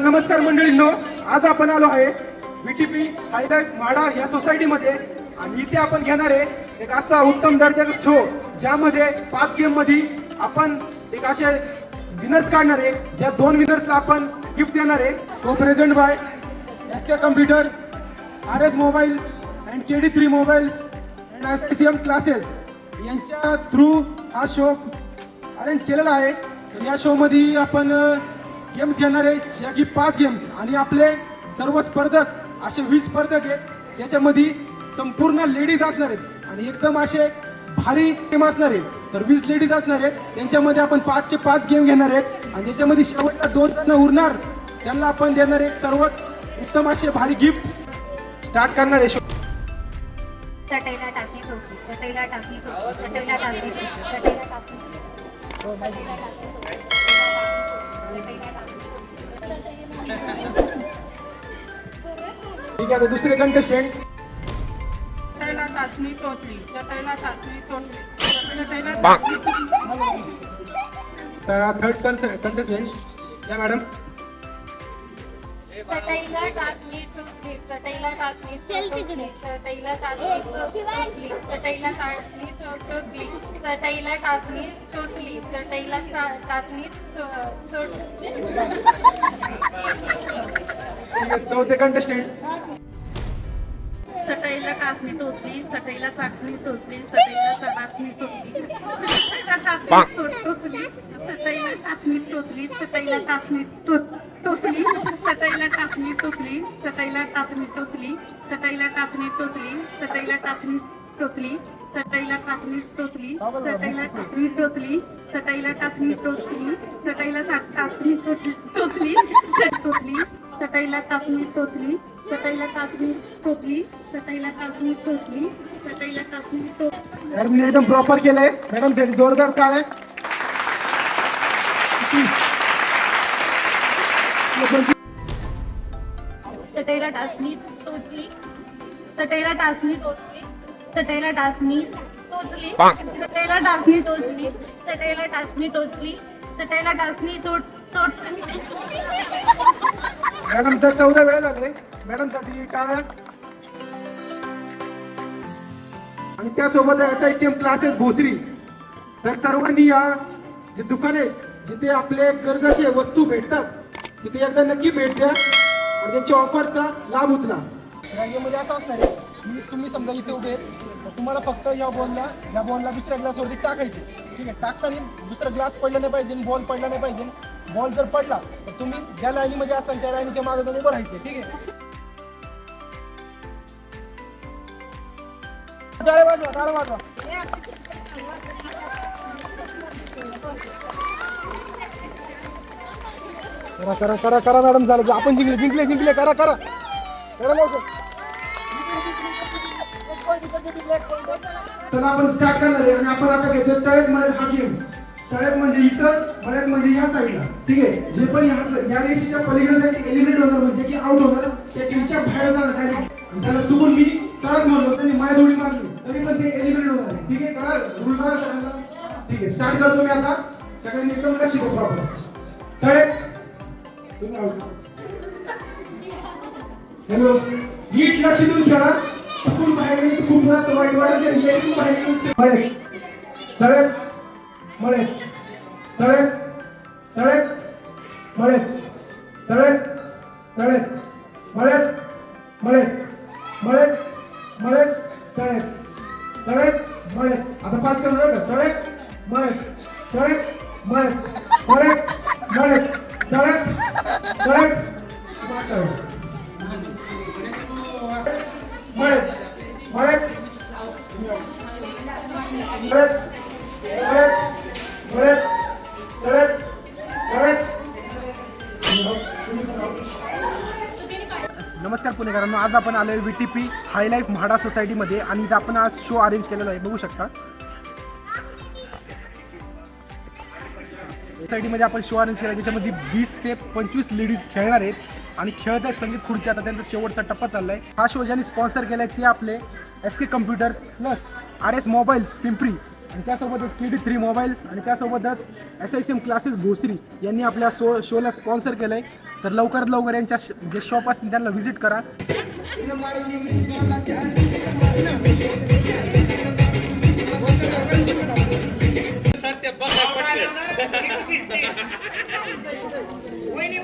नमस्कार मंडळींनो, आज आपण आलो आहे VTP हायलाइट म्हाडा या सोसायटीमध्ये आणि इथे आपण घेणार आहे एक असा उत्तम दर्जाचा शो ज्यामध्ये 5 गेम मध्ये आपण एक असे विनर्स काढणार आहे, ज्या 2 विनर्सला आपण गिफ्ट देणार आहे. तो present by SK computers, RS mobiles and KD3 mobiles and STCM classes यांच्या थ्रू हा शो अरेंज केलेला आहे. तर या शो मध्ये आपण गेम्स घेणार आहे, ज्या की 5 गेम्स आणि आपले सर्व स्पर्धक असे 20 स्पर्धक आहेत, ज्याच्यामध्ये संपूर्ण लेडीज असणार आहेत आणि एकदम असे भारी गेम असणार आहेत. तर 20 लेडीज असणार आहेत, त्यांच्यामध्ये आपण 5 चे 5 गेम घेणार आहेत आणि ज्याच्यामध्ये शेवटला 2 जण उरणार त्यांना आपण देणार एक सर्वात उत्तम असे भारी गिफ्ट. स्टार्ट करणार आहे शो. चटईला टाकली टोपली, चटईला टाकली टोपली, चटईला टाकली टोपली, चटईला टाकली ठीक आहे, आता दुसरे कंटेस्टंट. चटईला टाचणी टोचली, चटईला टाचणी टोचली, चटईला टाचणी थर्ड कंटेस्टंट या मॅडम. चटईला टाकली टोचली, चटईला टाकली टोचली, चटईला टाकली टोचली, चटईला टाकली टोचली, चटईला टाकली टोचली, चटईला टाकली चौथे कंटेस्टंट. चटईला टाचणी टोचली, चटईला चाटणी टोचली, चटईला टाचणी टोचली, चटईला टाचणी टोचली, चटईला टाचणी टोचली, चटईला टाचणी टोचली, चटईला टाचणी टोचली, चटईला टाचणी टोचली, चटईला टाचणी टोचली, चटईला टाचणी टोचली, चटईला टाचणी टोचली, चटईला टाचणी टोचली, चटईला टाचणी टोचली, चटईला टाचणी टोचली, टोचली, चटईला टाचणी टोचली, चटईला टाचणी टोचली, चटईला टाचणी टोचली, चटईला टाचणी टोचली. मॅडम एकदम प्रॉपर केलंय. मॅडम साठी जोरदार टाळ्या. चटईला टाचणी टोचली, चटईला टाचणी टोचली, चटईला टाचणी टोचली, चटईला टाचणी टोचली, चटईला टाचणी टोचली, चटईला टाचणी मॅडम तर 14 वेळा झाले. मॅडम साठी टाळ्या. आणि त्यासोबत SICM क्लासेस भोसरी. तर सर्वांनी या जे दुकान आहे जिथे आपले गरजेचे वस्तू भेटतात तिथे एकदा नक्की भेट द्या आणि त्यांच्या ऑफरचा लाभ उचला. म्हणजे असं असणार आहे की तुम्ही समजा इथे उभे तर तुम्हाला फक्त या बॉलला दुसऱ्या ग्लासवरती टाकायचे. ठीक आहे, टाकताना दुसरा ग्लास पडला नाही पाहिजे, बॉल पडला नाही पाहिजे. बॉल जर पडला तर तुम्ही ज्या लाईनीमध्ये असाल त्या लाईनीच्या मागे जाऊन उभं राहायचे. ठीक आहे, टाळ्या वाजवा, टाळ्या वाजवा. करा करा करा करा मॅडम, झालं. आपण जिंकले करा करा करा लवकर. चला आपण स्टार्ट करणार आहे आणि आपण आता घेतोय तळ्यात मळ्यात हा गेम. तळ्यात म्हणजे इथं, मळ्यात म्हणजे या साईडला. ठीक आहे, जे पण या रेषेच्या पलीकडे जाईल ते एलिमिनेट होणार, म्हणजे की आउट होणार, त्या टीमच्या बाहेर जाणार डायरेक्ट. त्याला चुकून मी तळाच म्हणलो, त्यांनी माझ्या जोडी मारली तरी पण ते एलिमिनेट होणार. ठीक आहे, कळा रूल कळा सगळ्यांना. ठीक आहे, स्टार्ट करतो मी आता. सगळ्यांनी एकदम लक्ष द्या प्रॉपर. तळ्यात हॅलो, नीट लक्ष देऊन खेळा. चुकून बाहेर गेली तर खूप जास्त वाईट वाटेल. रिएक्शन बाहेर गेली तळ्यात मळ्यात, तळ्यात तळ्यात मळ्यात, तळ्यात तळ्यात मळ्यात, मळ्यात मळ्यात मळ्यात, तळ्यात तळ्यात मळ्यात. आता 5 करणार का? तळ्यात मळ्यात, तळ्यात मळ्यात, तळ्यात मळ्यात, तळ्यात तळ्यात मळ्यात, मळ्यात मळ्यात मळ्यात, मळ्यात तळ्यात मळ्यात. नमस्कार पुणेकरांनो, आज आपण आलोय VTP हायलाइट म्हाडा सोसायटीमध्ये आणि इथं आपण आज शो अरेंज केलेला आहे, बघू शकता. सोसायटीमध्ये आपण शो अरेंज केला ज्याच्यामध्ये 20 ते 25 लेडीज खेळणार आहेत आणि खेळत आहेत संगीत खुर्ची. आता त्यांचा शेवटचा टप्पा चाललाय. हा शो ज्यांनी स्पॉन्सर केलाय ते आपले SK computers plus RS mobiles Pimpri आणि त्यासोबतच KD3 मोबाईल्स आणि त्यासोबतच SICM क्लासेस भोसरी यांनी आपल्या शोला स्पॉन्सर केलं आहे. तर लवकरात लवकर यांच्या जे शॉप असतील त्यांना व्हिजिट करा. वहिनी